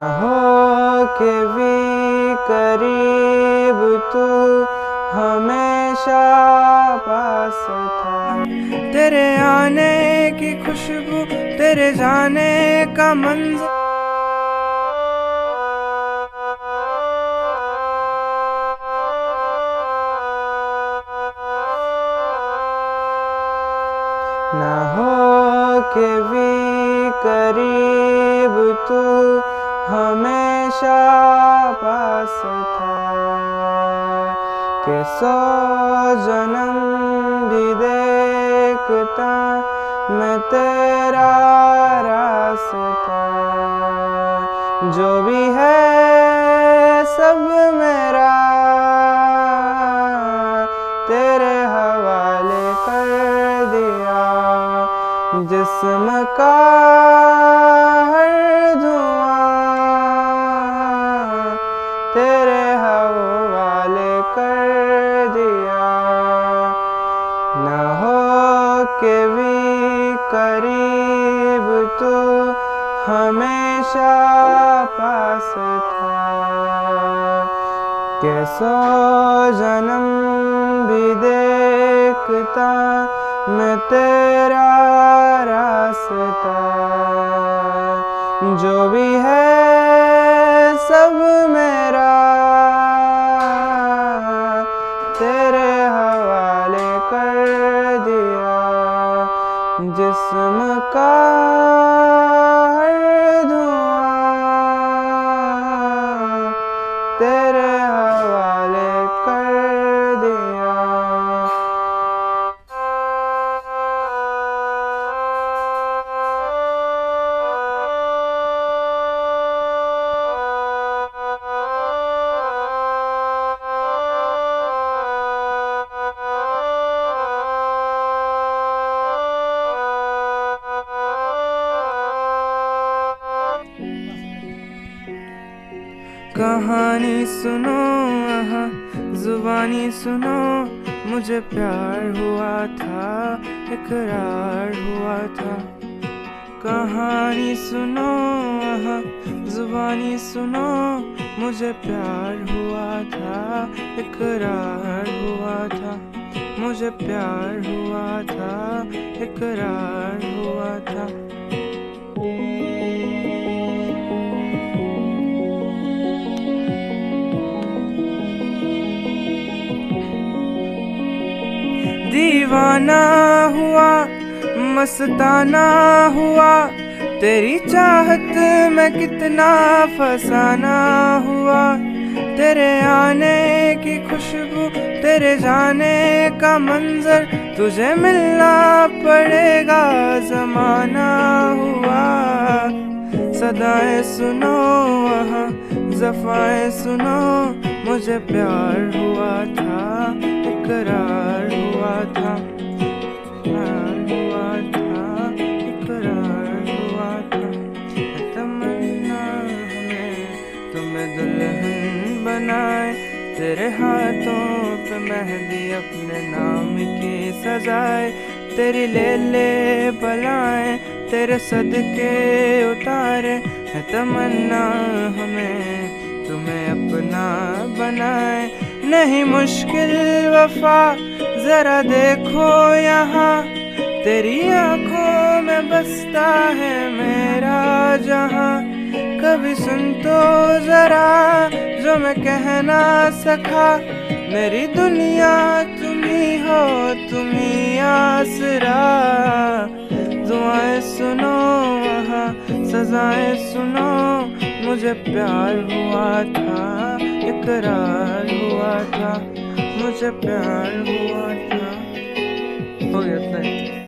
हो के भी करीब तू हमेशा पास था। तेरे आने की खुशबू, तेरे जाने का मंज़र, ना हो के भी करीब तू हमेशा पास था। के 100 जन्म भी देखता मैं तेरा रास्ता। जो भी है सब मेरा तेरे हवाले कर दिया। जिस्म का हर धुआं तेरे हवाले कर दिया। ना हो के भी करीब तू हमेशा पास था। के 100 जन्म भी देखता मैं तेरा रास्ता। जो भी है सब मेरा तेरे हवाले कर दिया। जिस्म का हर धुआं तेरे हवाले कर दिया। कहानी सुनो आहा, जुबानी सुनो, मुझे प्यार हुआ था, इकरार हुआ था। कहानी सुनो आहा, जुबानी सुनो, मुझे प्यार हुआ था, इकरार हुआ था। मुझे प्यार हुआ था, इकरार हुआ था। दीवाना हुआ, मस्ताना हुआ, तेरी चाहत में कितना फसाना हुआ। तेरे आने की खुशबू, तेरे जाने का मंजर, तुझे मिलना पड़ेगा ज़माना हुआ। सदाएं सुनो वहाँ, ज़फ़ाएं सुनो, मुझे प्यार हुआ था, इकरार हुआ था। प्यार हुआ था, इकरार हुआ था। तमन्ना हमें तुम्हें दुल्हन बनाए, तेरे हाथों पे मेहंदी अपने नाम की सजाए। तेरी ले बलाएं, तेरे सदके उतारे, है तमन्ना हमें तुम्हें अपना बनाए। नहीं मुश्किल वफा, जरा देखो यहाँ, तेरी आंखों में बसता है मेरा जहाँ। कभी सुन तो जरा जो मैं कह ना सका, मेरी दुनिया तुम ही हो, तुम ही आसरा। दुआएं सुनो वहाँ, सजाएं सुनो, मुझे प्यार हुआ था, इकरार हुआ था। मुझे प्यार हुआ था। हो गया इतना ही।